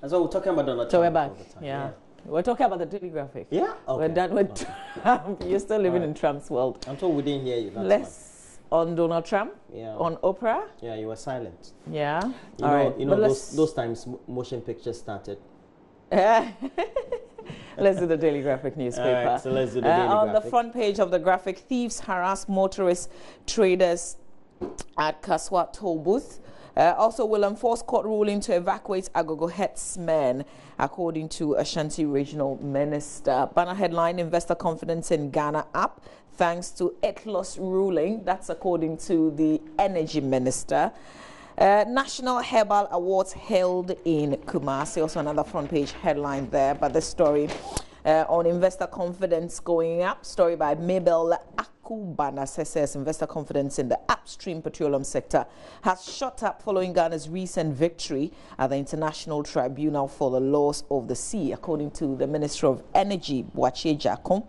And so we're talking about Donald So Trump we're back. all the time. Yeah. We're talking about the Daily Graphic. Yeah? Okay. We're done with Trump. You're still living in Trump's world. I'm told we didn't hear you. That's Less on Donald Trump, on Oprah. Yeah, you were silent. Yeah. All right. You know those times motion pictures started. Let's do the Daily Graphic newspaper. All right, so let's do the Daily Graphic. On the front page of the Graphic, thieves harass motorists, traders at Kaswa toll booth. Also will enforce court ruling to evacuate Agogo herdsmen, according to Ashanti Regional Minister. Banner headline, investor confidence in Ghana up thanks to ETLOS ruling. That's according to the Energy Minister. National Herbal Awards held in Kumasi. Also another front page headline there. But the story on investor confidence going up. Story by Mabel Akubana says investor confidence in the upstream petroleum sector has shot up following Ghana's recent victory at the International Tribunal for the Laws of the Sea, according to the Minister of Energy, Boache Jakon.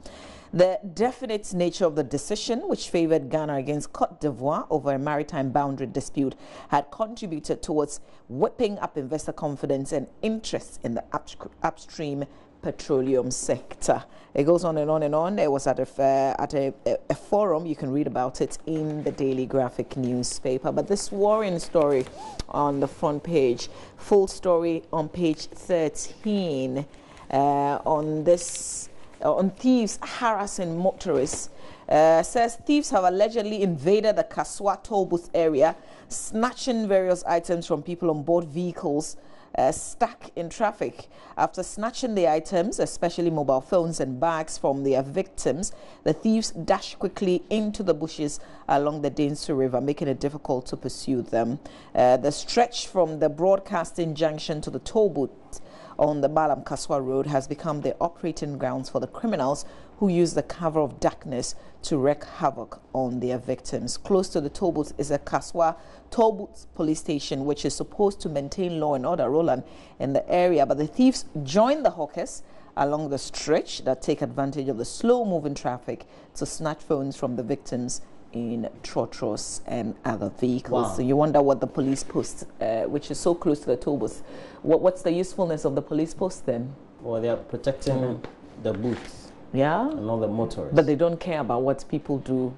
The definite nature of the decision, which favored Ghana against Cote d'Ivoire over a maritime boundary dispute, had contributed towards whipping up investor confidence and interest in the upstream petroleum sector. It goes on and on and on. It was at a forum. You can read about it in the Daily Graphic newspaper. But this worrying story on the front page, full story on page 13, on thieves harassing motorists. Says thieves have allegedly invaded the Kaswa toll booth area, snatching various items from people on board vehicles stuck in traffic. After snatching the items, especially mobile phones and bags from their victims, the thieves dashed quickly into the bushes along the Densu River, making it difficult to pursue them. The stretch from the Broadcasting Junction to the toll booth on the Balam Kaswa Road has become the operating grounds for the criminals who use the cover of darkness to wreak havoc on their victims. Close to the toll booth is a Kaswa toll booth police station, which is supposed to maintain law and order, Roland, in the area. But the thieves join the hawkers along the stretch that take advantage of the slow-moving traffic to snatch phones from the victims in trotros and other vehicles. Wow. So you wonder what the police post, which is so close to the toll booth, what's the usefulness of the police post then? Well, they are protecting the booths. Yeah. And not the motorists. But they don't care about what people do.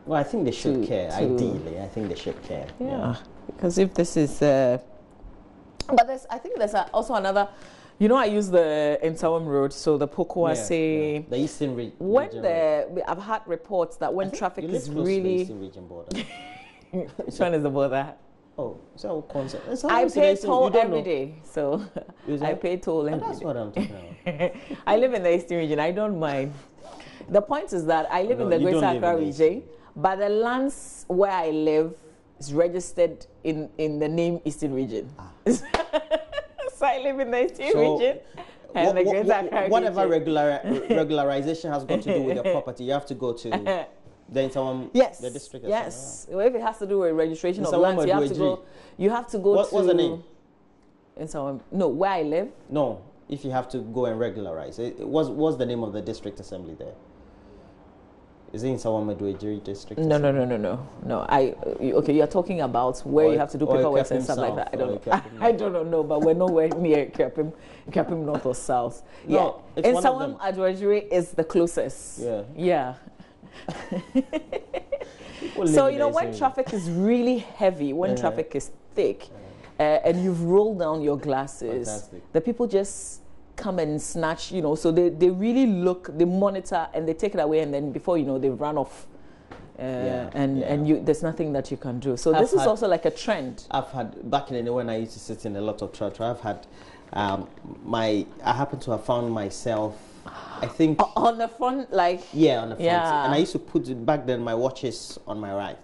Well, I think they should care. Ideally, I think they should care. Yeah. Because if this is, but I think there's also another. You know, I use the Nsawam Road, so the Pokuase. The Eastern region. I've had reports that when traffic is really. To the Eastern region border. Which one is the border? Oh, so concept. I pay toll every day, so I pay toll every day. That's what I'm talking about. I live in the Eastern region. I don't mind. The point is that I live in the Greater Accra region, but the lands where I live is registered in the name Eastern region. So I live in the Eastern region and the Greater Accra region. Whatever regularization has got to do with your property, you have to go to the district. Yes. Well, if it has to do with registration of lands, you have to go to. What's the name? Where I live. No, if you have to go and regularize, what's the name of the district assembly there? Is it in Sawamedwejiri district? No. Okay, you're talking about where you have to do paperwork and stuff like that. I don't know, but we're nowhere near Kapim North or South. No, yeah, and Sawamedwejiri is the closest. Yeah. So when traffic is really heavy, when traffic is thick, and you've rolled down your glasses, the people just come and snatch, so they really look, they monitor and they take it away, and then before they run off. There's nothing that you can do. So this is also like a trend. I've had, back in the day when I used to sit in a lot of traffic, I've had I happen to have found myself, I think on the front, on the front, and I used to put back then my watches on my right.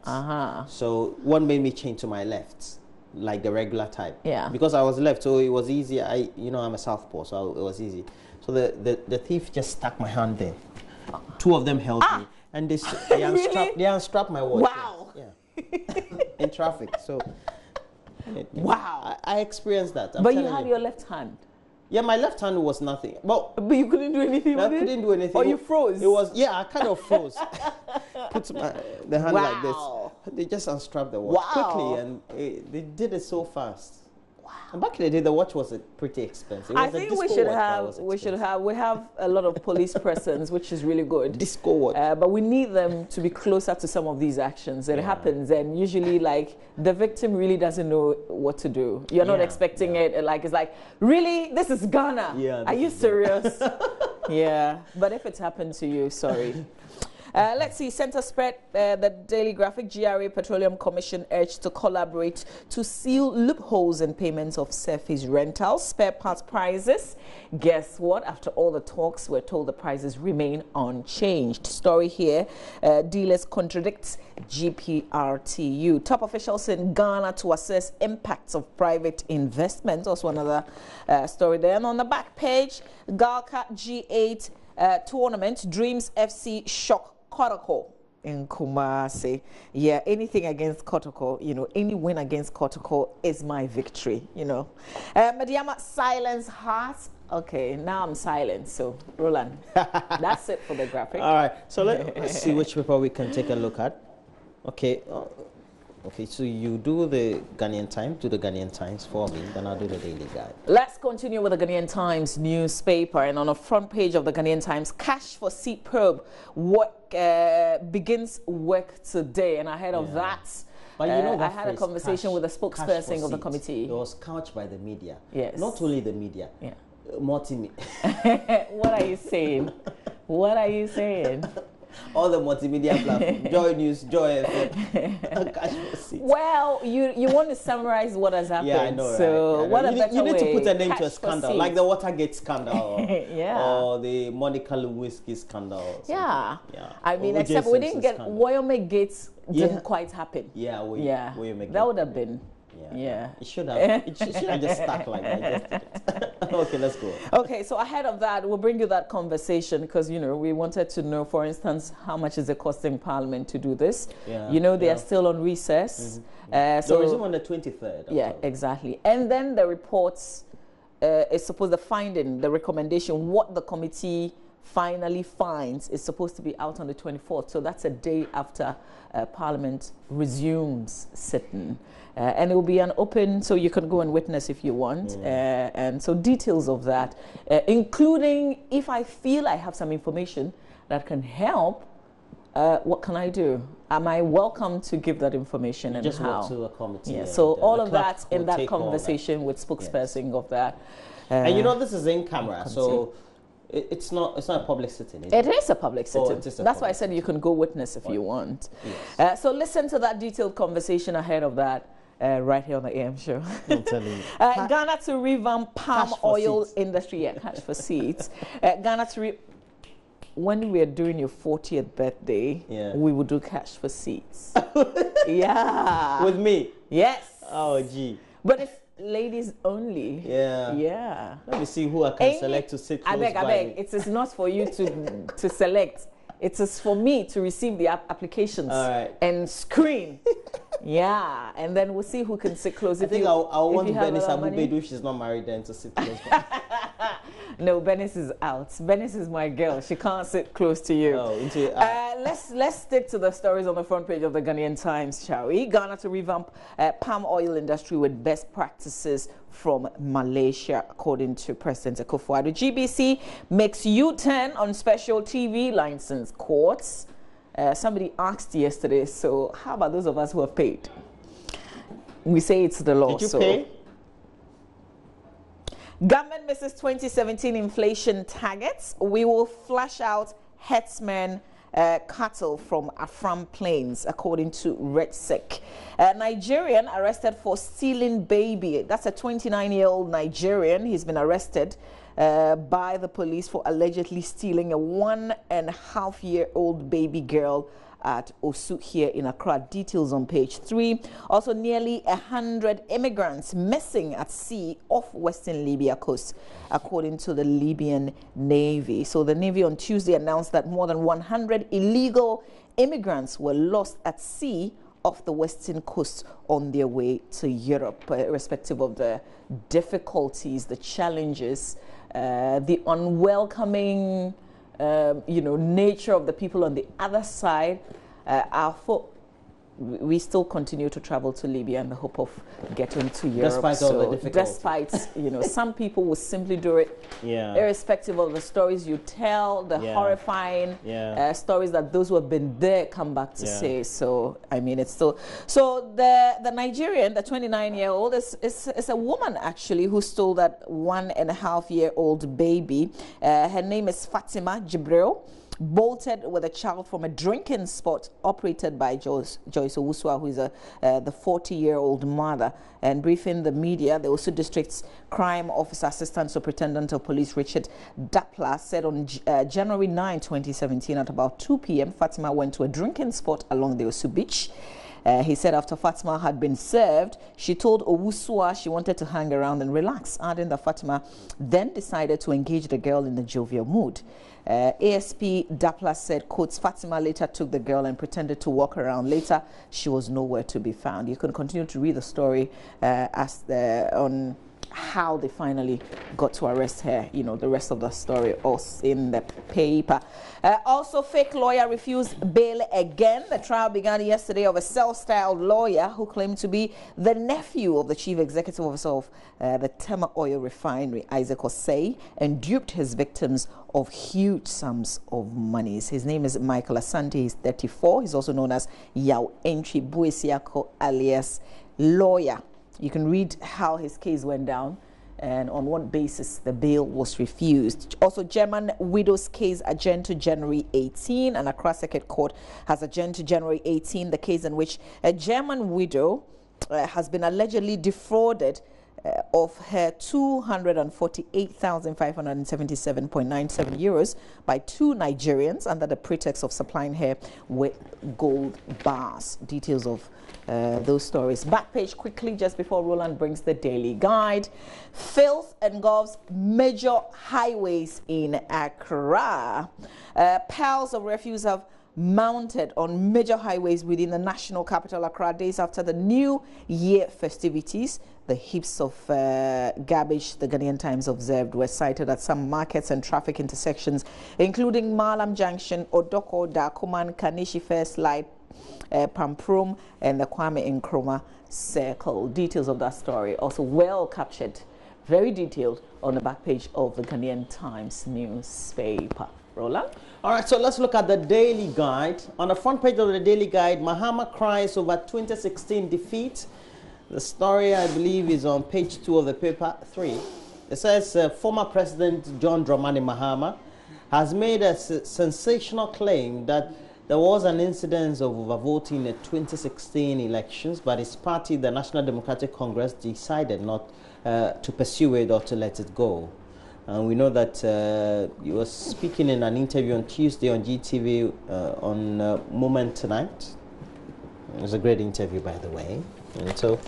So one made me change to my left, like the regular type. Because I was left, so it was easy. I'm a southpaw, so it was easy. So the thief just stuck my hand there. Two of them held me, and they unstrapped my watch. Wow. In traffic, so. Wow. I experienced that. But you had your left hand. Yeah, my left hand was nothing. But you couldn't do anything with it? I couldn't do anything. Or you froze? It was, I kind of froze. Put the hand like this. They just unstrapped the watch quickly, and they did it so fast. Wow. And back in the day, the watch was pretty expensive. I think we should have a lot of police presence, which is really good. Disco watch. But we need them to be closer to some of these actions. It happens, and usually, like, the victim really doesn't know what to do. You're not expecting it. Like, it's like, really? This is Ghana? Yeah. Are you serious? Yeah. But if it's happened to you, sorry. Let's see, center spread, the Daily Graphic, GRA Petroleum Commission urged to collaborate to seal loopholes in payments of surface rentals, spare parts prices. Guess what? After all the talks, we're told the prices remain unchanged. Story here, dealers contradict GPRTU. Top officials in Ghana to assess impacts of private investment. Also another story there. And on the back page, Galka G8 tournament, Dreams FC shock Kotoko in Kumasi. Yeah, anything against Kotoko, you know, any win against Kotoko is my victory, you know. Madiama silence hearts. Okay, now I'm silent, so Roland, that's it for the graphic. All right, so let's see which paper we can take a look at. Okay. Okay, so you do the Ghanaian Times for me, then I'll do the Daily Guide. Let's continue with the Ghanaian Times newspaper. And on the front page of the Ghanaian Times, cash for seat probe begins work today. And ahead of that, but you know, I had a conversation with the spokesperson of the committee. It was couched by the media. Yes. Not only the media. Yeah. Multimedia. What are you saying? What are you saying? All the multimedia platforms, JoyNews, Joy FM. Well, you want to summarize what has happened. Yeah, I know. So right? You need to put a name to a scandal, like the Watergate scandal, or the Monica Lewinsky scandal. Yeah. I mean, except we didn't get Wyoming Gates. Didn't quite happen. Yeah, that would have been. Yeah. It should have. It should have just stuck like that. Okay, let's go. Okay, so ahead of that, we'll bring you that conversation because, you know, we wanted to know, for instance, how much is it costing Parliament to do this? Yeah. You know, they are still on recess. So resume on the 23rd. Yeah, exactly. And then the reports is supposed to the recommendation, what the committee finally finds is supposed to be out on the 24th. So that's a day after Parliament resumes sitting. And it will be an open, so you can go and witness if you want. And so details of that, including if I feel I have some information that can help, what can I do? Am I welcome to give that information and just how? Just to a committee. Yeah, so all of that in that conversation with spokesperson of that. And you know, this is in camera, so it's not a public sitting. It is a public sitting. That's why I said you can go witness if you want. Yes. So listen to that detailed conversation ahead of that. Right here on the AM show. I'm telling you. Ghana to revamp palm oil industry. Yeah, cash for seeds. Ghana to when we are doing your 40th birthday, we will do cash for seeds. Yeah. With me? Yes. Oh, gee. But it's ladies only. Yeah. Yeah. Let me see who I can select to sit close by me. It is not for you to select. It is for me to receive the applications and screen. Yeah, and then we'll see who can sit close. I think I'll want Benis Abubedu, she's not married then, to sit close by. No, Benis is out. Benis is my girl. She can't sit close to you. Let's stick to the stories on the front page of the Ghanaian Times, shall we? Ghana to revamp palm oil industry with best practices from Malaysia, according to President Akufo-Addo. GBC makes U-turn on special TV license courts. Somebody asked yesterday, so how about those of us who have paid? We say it's the law. Did you pay? Government misses 2017 inflation targets. We will flush out herdsmen cattle from Afram Plains, according to RedSec. Nigerian arrested for stealing baby. That's a 29-year-old Nigerian. He's been arrested by the police for allegedly stealing a 1.5-year-old baby girl at Osu here in Accra. Details on page 3. Also, nearly 100 immigrants missing at sea off western Libya coast, according to the Libyan Navy. So the Navy on Tuesday announced that more than 100 illegal immigrants were lost at sea off the western coast on their way to Europe, irrespective of the difficulties, the challenges, the unwelcoming nature of the people on the other side. Our folk we still continue to travel to Libya in the hope of getting to Europe. Despite all the difficulties. Despite, you know, some people will simply do it, irrespective of the stories you tell, the horrifying stories that those who have been there come back to say. So, I mean, it's still... So, the Nigerian, the 29-year-old, is a woman, actually, who stole that 1.5-year-old baby. Her name is Fatima Jibril. Bolted with a child from a drinking spot operated by Joyce Owusua, who is the 40-year-old mother. And briefing the media, the Osu District's Crime Officer Assistant Superintendent of Police Richard Dapla said on January 9, 2017, at about 2 p.m., Fatima went to a drinking spot along the Osu beach. He said after Fatima had been served, she told Owusua she wanted to hang around and relax, adding that Fatima then decided to engage the girl in a jovial mood. ASP Dapla said, quotes, Fatima later took the girl and pretended to walk around. Later, she was nowhere to be found. You can continue to read the story on how they finally got to arrest her. You know, the rest of the story also in the paper. Also, fake lawyer refused bail again. The trial began yesterday of a self-styled lawyer who claimed to be the nephew of the chief executive officer of the Tema Oil Refinery, Isaac Osei, and duped his victims of huge sums of monies. His name is Michael Asante. He's 34. He's also known as Yao Entry Buesiako, alias Lawyer. You can read how his case went down and on what basis the bail was refused. Also, German widow's case adjourned to January 18, and Accra Circuit Court has adjourned to January 18 the case in which a German widow has been allegedly defrauded of her 248,577.97 euros by 2 Nigerians under the pretext of supplying her with gold bars. Details of those stories. Back page quickly just before Roland brings the daily guide. Filth engulfs major highways in Accra. Piles of refuse have mounted on major highways within the national capital Accra days after the New Year festivities. The heaps of garbage, the Ghanaian Times observed, were sighted at some markets and traffic intersections, including Malam Junction, Odoko, Dakuman, Kanishi First Light, Pamprum, and the Kwame Nkrumah Circle. Details of that story also well captured, very detailed, on the back page of the Ghanaian Times newspaper. Roland? All right, so let's look at the Daily Guide. On the front page of the Daily Guide, Mahama cries over 2016 defeat. The story, I believe, is on page 2 of the paper 3. It says former President John Dramani Mahama has made a sensational claim that there was an incidence of overvoting in the 2016 elections, but his party, the National Democratic Congress, decided not to pursue it or to let it go. And we know that he was speaking in an interview on Tuesday on GTV on Moment Tonight. It was a great interview, by the way. And so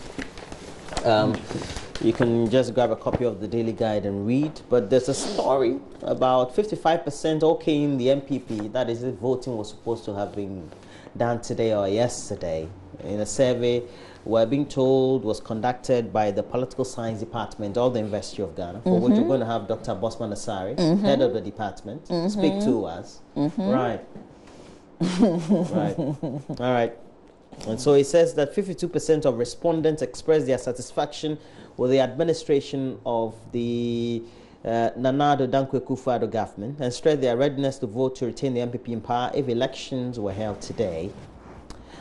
you can just grab a copy of the Daily Guide and read. But there's a story about 55% okay in the MPP. That is, if voting was supposed to have been done today or yesterday. In a survey we're being told was conducted by the Political Science Department of the University of Ghana, for which we're going to have Dr. Bosman Asari, head of the department, speak to us. Right. Right. All right. And so it says that 52% of respondents expressed their satisfaction with the administration of the Nana Addo Dankwa Akufo-Addo government and stressed their readiness to vote to retain the MPP in power if elections were held today.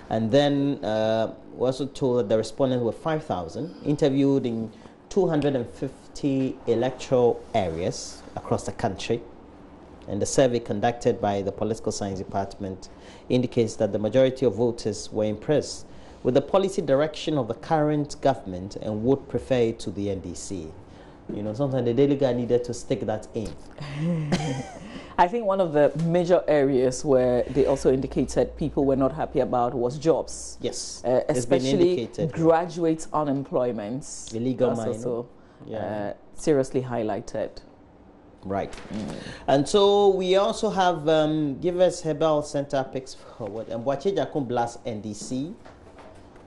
And then we're also told that the respondents were 5,000, interviewed in 250 electoral areas across the country. And the survey conducted by the Political Science Department indicates that the majority of voters were impressed with the policy direction of the current government and would prefer it to the NDC. You know, sometimes the Daily Guide needed to stick that in. I think one of the major areas where they also indicated people were not happy about was jobs. Yes. Especially graduate unemployment. Illegal mining. Also seriously highlighted. Right. And so we also have Givers Herbal Center picks forward and Boache Jakun Blast NDC.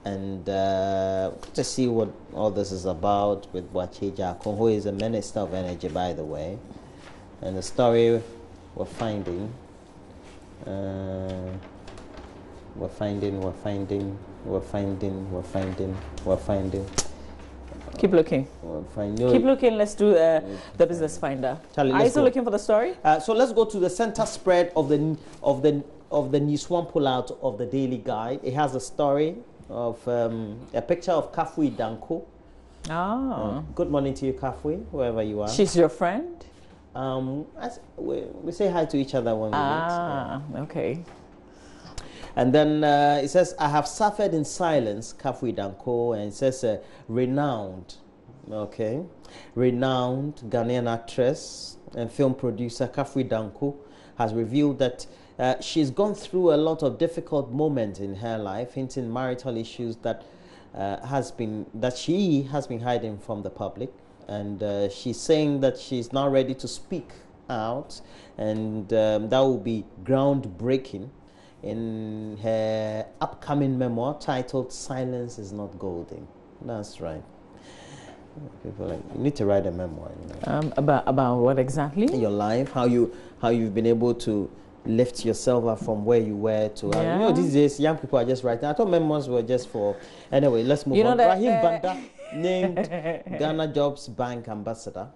And to see what all this is about with Boache Jakun, who is a Minister of Energy, by the way. And the story we're finding, We're finding. Keep looking. Keep looking. Let's do the business finder. Charlie, are you still looking for the story? So let's go to the center spread of the News One pullout of the Daily Guide. It has a story of a picture of Kafui Danko. Good morning to you, Kafui, wherever you are. She's your friend? We say hi to each other when we meet. Yeah. Okay. And then it says, I have suffered in silence, Kafui Danko, and it says, renowned Ghanaian actress and film producer Kafui Danko has revealed that she's gone through a lot of difficult moments in her life, hinting marital issues that she has been hiding from the public. And she's saying that she's now ready to speak out, and that will be groundbreaking in her upcoming memoir titled Silence is Not Golden. That's right. People you need to write a memoir. About what exactly? Your life, how you've been able to lift yourself up from where you were to. These days young people are just writing. I thought memoirs were just for. Anyway, let's move on. Rahim Banda named Ghana Jobs Bank ambassador.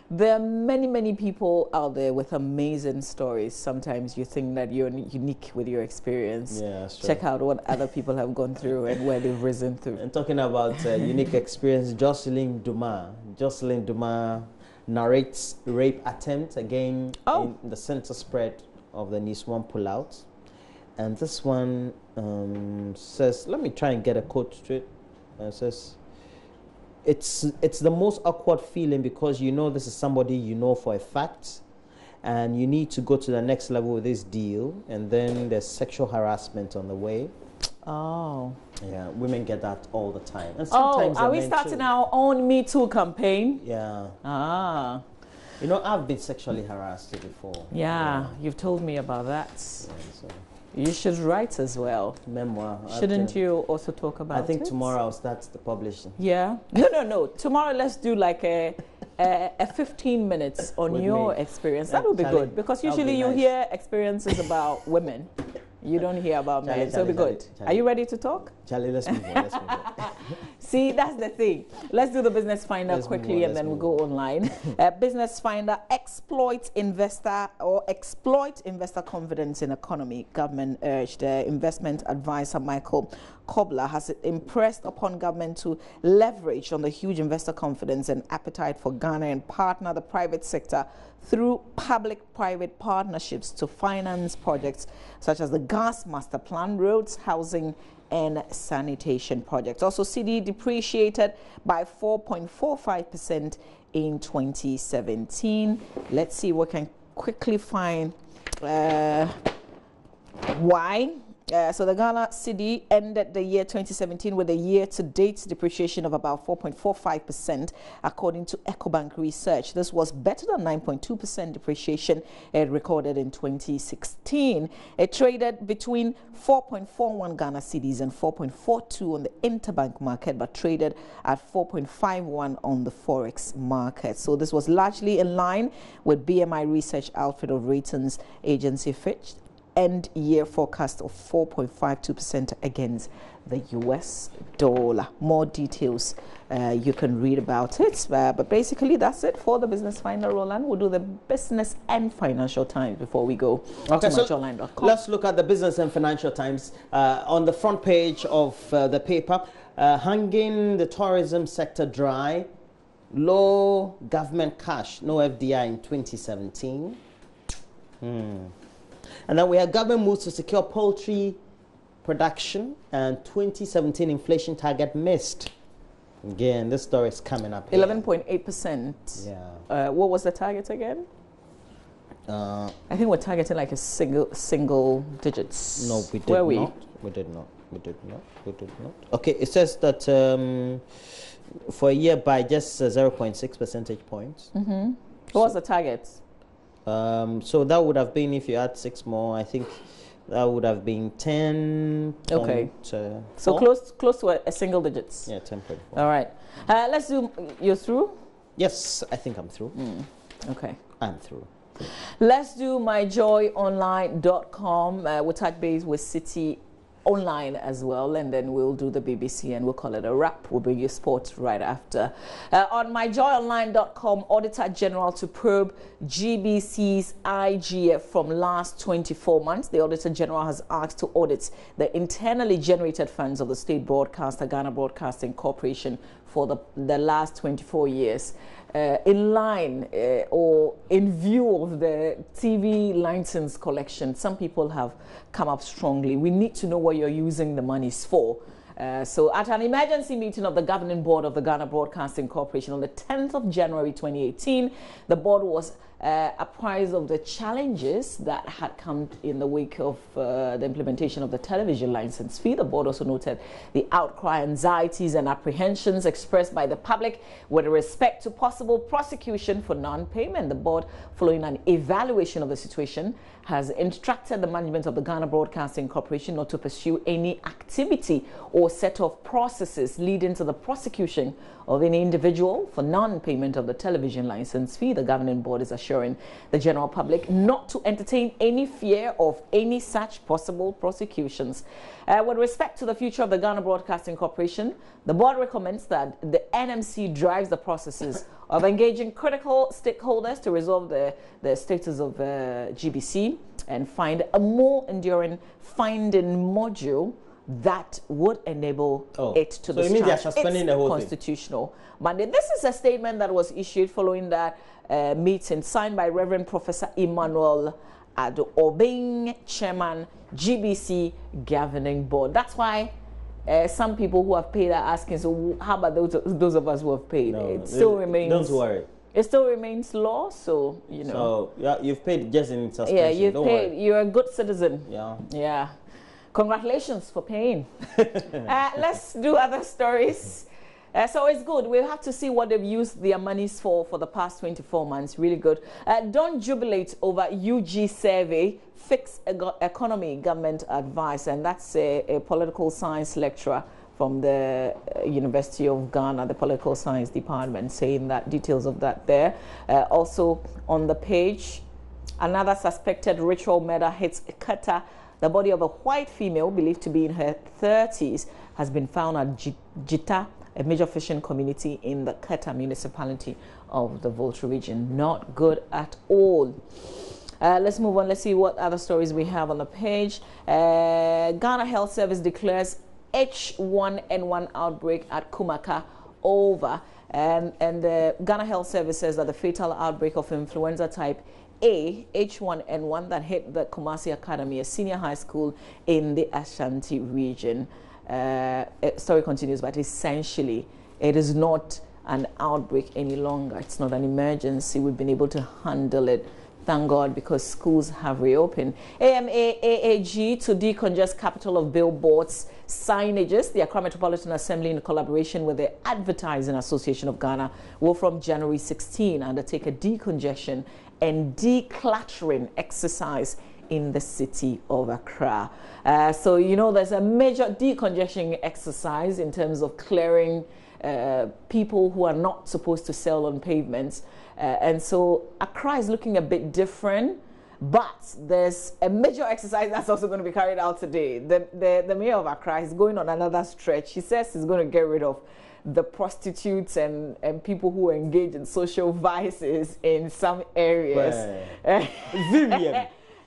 There are many people out there with amazing stories. Sometimes you think that you're unique with your experience. Yeah, sure. Check out what other people have gone through and where they've risen through. And talking about unique experience, Jocelyn Dumas narrates rape attempt again in the center spread of the News One pullout. And this one says, let me try and get a quote straight. It says, it's the most awkward feeling because you know this is somebody you know for a fact, and you need to go to the next level with this deal, and then there's sexual harassment on the way. Oh. Yeah, women get that all the time. And sometimes are we starting our own Me Too campaign? Yeah. You know, I've been sexually harassed before. Yeah, you've told me about that. Yeah, so. You should write as well. Memoir. Shouldn't you also talk about it? I think tomorrow I'll start the publishing. Yeah. No. Tomorrow let's do like a 15 minutes on with your experience. That would be good because usually you hear experiences about women. You don't hear about men, so it'll be good. Are you ready to talk? Charlie, let's move on. See, that's the thing. Let's do the business finder quickly and then we'll go online. Business finder exploit investor confidence in economy. Government urged investment advisor Michael Kobler has impressed upon government to leverage on the huge investor confidence and appetite for Ghana and partner the private sector through public-private partnerships to finance projects such as the gas master plan, roads, housing, and sanitation projects. Also, cedi depreciated by 4.45% in 2017. Let's see if we can quickly find why. So the Ghana cedi ended the year 2017 with a year-to-date depreciation of about 4.45%, according to EcoBank research. This was better than 9.2% depreciation it recorded in 2016. It traded between 4.41 Ghana cedis and 4.42 on the interbank market, but traded at 4.51 on the forex market. So this was largely in line with BMI research outfit of ratings agency Fitch end year forecast of 4.52% against the US dollar. More details you can read about it, but basically that's it for the business finder. Roland, we'll do the business and financial times before we go to matchonline.com. Let's look at the business and financial times on the front page of the paper. Hanging the tourism sector dry, low government cash, no FDI in 2017. And then we have government moves to secure poultry production, and 2017 inflation target missed. Again, this story is coming up 11.8%. Yeah. What was the target again? I think we're targeting like a single digits. No, we did not. We did not. Okay, it says that for a year by just 0.6 percentage points. What was the target? So that would have been, if you add 6 more, I think that would have been 10. Okay. So close to a single digits. Yeah, 10.4. All right. Let's do. You're through? Yes, I think I'm through. Okay. I'm through. Let's do myjoyonline.com. We'll touch base with City online as well, and then we'll do the BBC and we'll call it a wrap. We'll bring you sports right after. On myjoyonline.com, Auditor General to probe GBC's IGF from last 24 months. The Auditor General has asked to audit the internally generated funds of the state broadcaster, Ghana Broadcasting Corporation, for the last 24 years. In line or in view of the TV license collection, some people have come up strongly. We need to know what you're using the monies for. So at an emergency meeting of the governing board of the Ghana Broadcasting Corporation on the 10th of January 2018, the board was apprised of the challenges that had come in the wake of the implementation of the television license fee. The board also noted the outcry, anxieties and apprehensions expressed by the public with respect to possible prosecution for non-payment. The board, following an evaluation of the situation, has instructed the management of the Ghana Broadcasting Corporation not to pursue any activity or set of processes leading to the prosecution of any individual for non-payment of the television license fee. The governing board is assuring the general public not to entertain any fear of any such possible prosecutions. With respect to the future of the Ghana Broadcasting Corporation, the board recommends that the NMC drives the processes of engaging critical stakeholders to resolve the status of GBC and find a more enduring finding module that would enable it to be suspending the whole constitutional mandate. This is a statement that was issued following that meeting signed by Reverend Professor Emmanuel Addo-Obeng, Chairman, GBC Governing Board. That's why some people who have paid are asking, so how about those of us who have paid? No, it still remains. Don't worry. It still remains law, so you know. So yeah, you've paid just in suspension. Yeah, you've don't paid. Worry. You're a good citizen. Yeah. Yeah. Congratulations for paying. Let's do other stories. So it's good. We'll have to see what they've used their monies for the past 24 months. Really good. Don't jubilate over UG survey. Fix economy, government advice. And that's a political science lecturer from the University of Ghana, the political science department, saying that details of that there. Also on the page, another suspected ritual murder hits Qatar. The body of a white female believed to be in her 30s has been found at Jita, a major fishing community in the Qatar municipality of the Volta region. Not good at all. Let's move on. Let's see what other stories we have on the page. Ghana Health Service declares H1N1 outbreak at Kumaka over. And the Ghana Health Service says that the fatal outbreak of influenza type A, H1N1, that hit the Kumasi Academy, a senior high school in the Ashanti region. Story continues, but essentially it is not an outbreak any longer. It's not an emergency. We've been able to handle it, thank God, because schools have reopened. AMA-AAG to decongest capital of billboards, signages. The Accra Metropolitan Assembly, in collaboration with the Advertising Association of Ghana, will from January 16 undertake a decongestion and decluttering exercise in the city of Accra. So, you know, there's a major decongestion exercise in terms of clearing people who are not supposed to sell on pavements. And so Accra is looking a bit different, but there's a major exercise that's also going to be carried out today. The mayor of Accra is going on another stretch. He says he's going to get rid of the prostitutes and people who engage in social vices in some areas.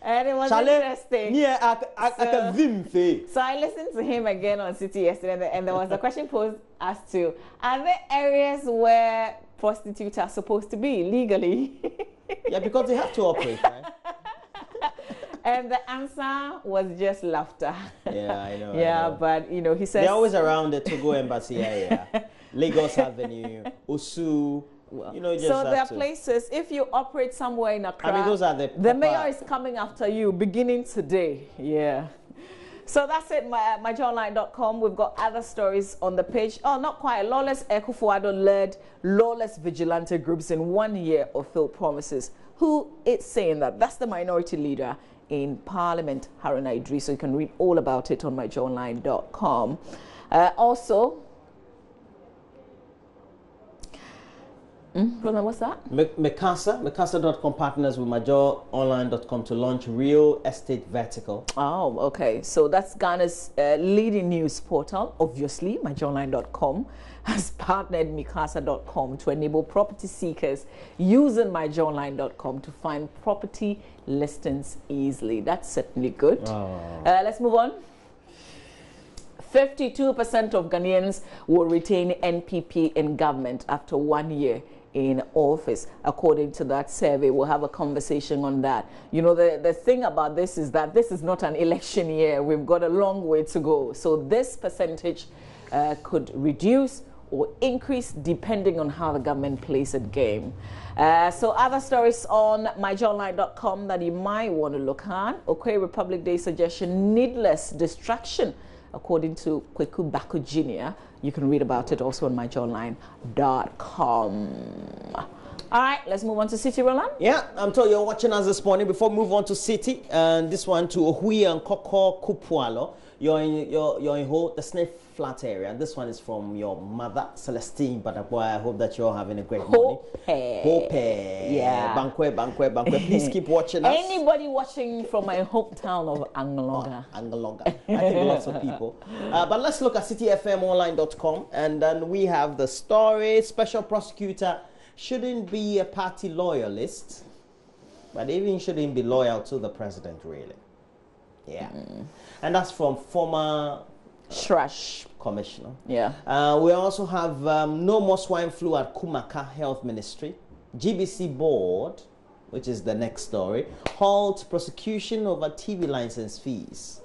And it was interesting. So I listened to him again on City yesterday, and there was a question posed as to, are there areas where prostitutes are supposed to be legally? Yeah, because they have to operate, right? And the answer was just laughter. Yeah, I know. Yeah, I know. But you know, he says they're always around the Togo embassy area, Lagos Avenue, Osu. Well, you know, just so there are places. If you operate somewhere in Accra, I mean, those are the mayor is coming after you beginning today. Yeah. So that's it, myjoyonline.com. We've got other stories on the page. Oh, not quite. Lawless Ekufuado led lawless vigilante groups in 1 year of failed promises. Who is saying that? That's the minority leader in Parliament, Haruna Idris. So you can read all about it on myjoyonline.com. Also, What's that? Mekasa.com partners with MajorOnline.com to launch real estate vertical. Oh, okay. So that's Ghana's leading news portal. Obviously, MajorOnline.com has partnered Mikasa.com to enable property seekers using MajorOnline.com to find property listings easily. That's certainly good. Let's move on. 52% of Ghanaians will retain NPP in government after 1 year in office, according to that survey. We'll have a conversation on that. You know, the thing about this is that this is not an election year. We've got a long way to go. So this percentage could reduce or increase depending on how the government plays the game. So other stories on myjournline.com that you might want to look at. Okwe Republic Day suggestion, needless distraction, according to Kweku Bako Jr. You can read about it also on myjournline.com. All right, let's move on to City, Roland. Yeah, I'm told you're watching us this morning. Before we move on to City, and this one to Ohui and Koko Kupualo. You're in the Snake Flat area. This one is from your mother, Celestine. But boy, I hope that you're having a great morning. Hope. Yeah. Bankwe. Please keep watching us. Anybody watching from my hometown of Anglonga? Anglonga. I think lots of people. But let's look at cityfmonline.com. And then we have the story. Special prosecutor shouldn't be a party loyalist, but even shouldn't be loyal to the president, really. Yeah. And that's from former Shrash commissioner. Yeah. We also have no more swine flu at Kumaka Health Ministry. GBC board, which is the next story, halt prosecution over TV license fees.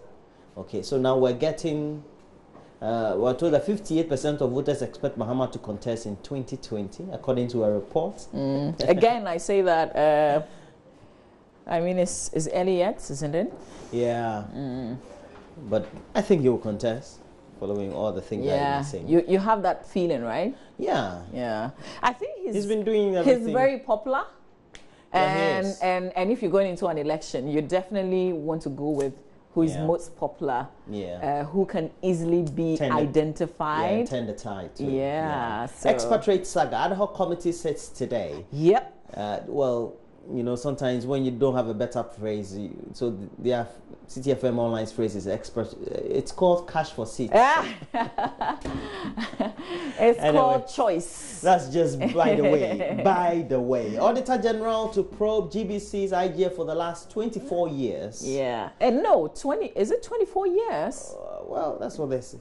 Okay, so now we're getting, we're told that 58% of voters expect Mahama to contest in 2020, according to a report. Again, I say that, I mean, it's early yet, isn't it? Yeah. But I think he will contest, following all the things that he's saying. You have that feeling, right? Yeah. Yeah. I think he's been doing everything. He's very popular. And if you're going into an election, you definitely want to go with who is most popular, who can easily be identified. And turn the tide to. Yeah. So. Expatriate saga. Ad hoc committee sits today. Yep. Well, you know, sometimes when you don't have a better phrase, so they have CTFM Online's phrase is it's called cash for seats. It's called choice. That's just by the way. By the way, Auditor General to probe GBC's IGF for the last 24 years. Yeah, and no, 20. Is it 24 years? Well, that's what they say.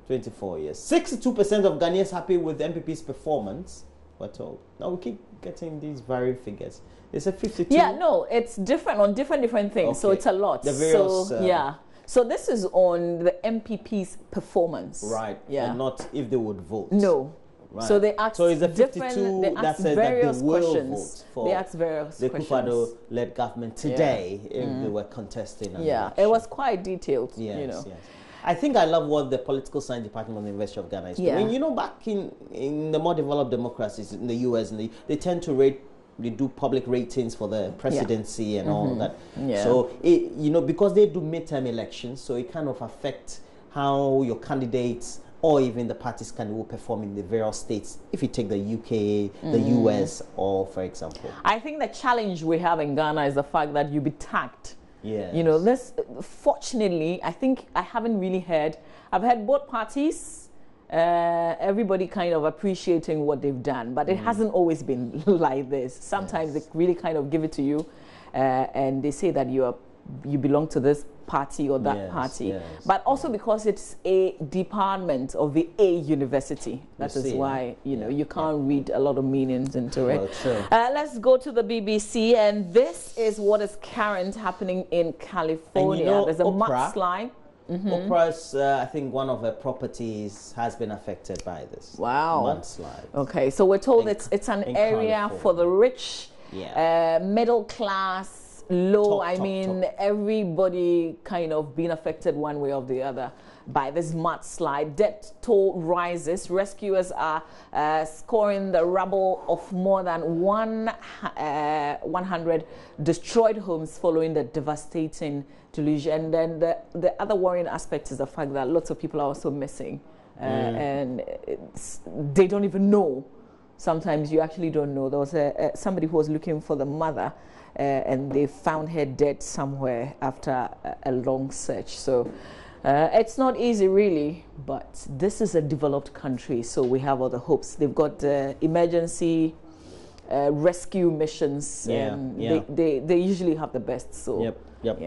24 years. 62% of Ghanaians happy with the MPP's performance. We're told. Now we keep getting these varying figures. It's a 52. Yeah, no, it's different on different things. Okay. So it's a lot. The various, so yeah. So this is on the MPP's performance. Right. Yeah. And not if they would vote. No. Right. So they ask so it's a 52 that says that they will vote for they ask various the questions. Kufado-led government today if they were contesting. Yeah, it was quite detailed. Yes, you know. Yes. I think I love what the political science department of the University of Ghana is doing. You know, back in the more developed democracies in the US, and they tend to they do public ratings for the presidency and all that. Yeah. So, you know, because they do midterm elections, so it kind of affects how your candidates or even the parties will perform in the various states, if you take the UK, the US, or for example. I think the challenge we have in Ghana is the fact that you be tagged. Yeah. You know, this, fortunately, I think I haven't really heard. I've heard both parties, everybody kind of appreciating what they've done, but it hasn't always been like this. Sometimes they really kind of give it to you, and they say that you belong to this party or that party. Yes. But also because it's a department of a university. That is why, you know, you can't read a lot of meanings into it. Well, let's go to the BBC, and this is what is current happening in California. And you know, there's a mudslide. Oprah's, I think one of her properties has been affected by this mudslide. Okay, so we're told it's an area for the rich, middle class, low. Everybody kind of being affected one way or the other by this mudslide. Death toll rises. Rescuers are scoring the rubble of more than 100 destroyed homes following the devastating deluge. And then the other worrying aspect is the fact that lots of people are also missing, and they don't even know. sometimes you actually don't know. There was somebody who was looking for the mother, and they found her dead somewhere after a long search. So it's not easy, really, but this is a developed country, so we have other hopes. They've got emergency rescue missions. They usually have the best. So Yep.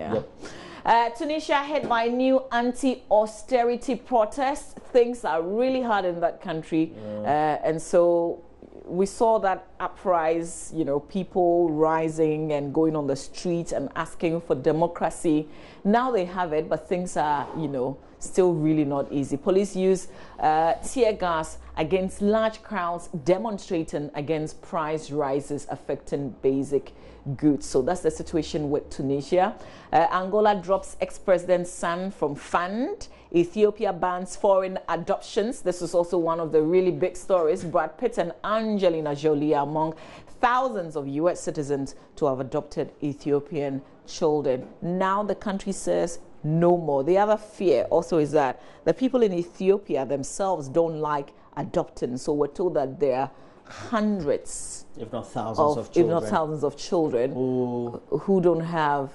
Tunisia hit by new anti-austerity protests. Things are really hard in that country, and so we saw that uprise, you know, people rising and going on the streets and asking for democracy. Now they have it, but things are, you know, still really not easy. Police use tear gas against large crowds demonstrating against price rises affecting basic goods. So that's the situation with Tunisia. Angola drops ex-president's son from fund. Ethiopia bans foreign adoptions. This is also one of the really big stories. Brad Pitt and Angelina Jolie are among thousands of U.S. citizens to have adopted Ethiopian children. Now the country says no more. The other fear also is that the people in Ethiopia themselves don't like adopting. So we're told that there are hundreds, if not thousands of children who don't have,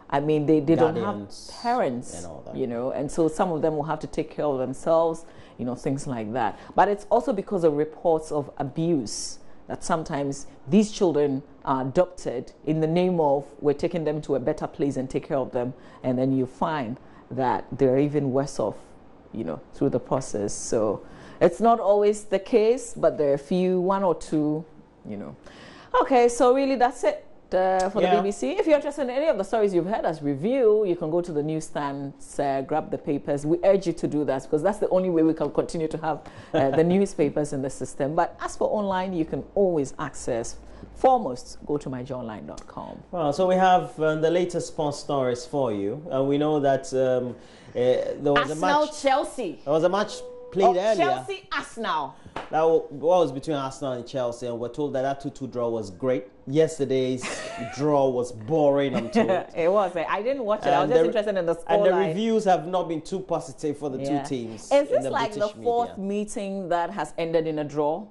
I mean, they don't have parents, and all that. You know, and so some of them will have to take care of themselves, you know, things like that. But it's also because of reports of abuse that sometimes these children are adopted in the name of we're taking them to a better place and take care of them, and then you find that they're even worse off, you know, through the process. So it's not always the case, but there are a few, one or two, you know. Okay, so really that's it for the BBC. If you're interested in any of the stories you've heard us review, you can go to the newsstands, grab the papers. We urge you to do that because that's the only way we can continue to have the newspapers in the system. But as for online, you can always access. Foremost, go to myjoyonline.com. Well, so we have the latest sports stories for you. We know that there was a match. Chelsea. There was a match played earlier. Chelsea, Arsenal. That was between Arsenal and Chelsea, and we're told that 2-2 draw was great. Yesterday's draw was boring, I'm told. It was. I didn't watch it. I was just interested in the scoreline. And the reviews have not been too positive for the two teams. Is this like the fourth meeting that has ended in a draw?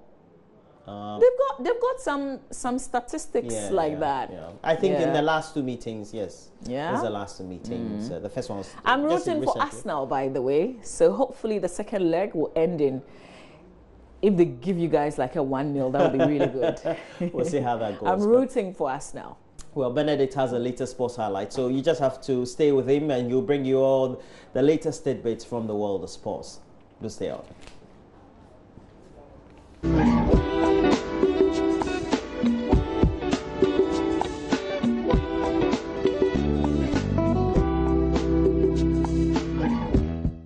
They've got some statistics that. Yeah. I think in the last two meetings, yes. Yeah. It was the last two meetings. The first one was. I'm rooting for Arsenal, by the way. So hopefully the second leg will end in. If they give you guys like a 1-0, that would be really good. We'll see how that goes. I'm rooting for Arsenal. Well, Benedict has the latest sports highlight, so you just have to stay with him, and he'll bring you all the latest tidbits from the world of sports. Do stay on.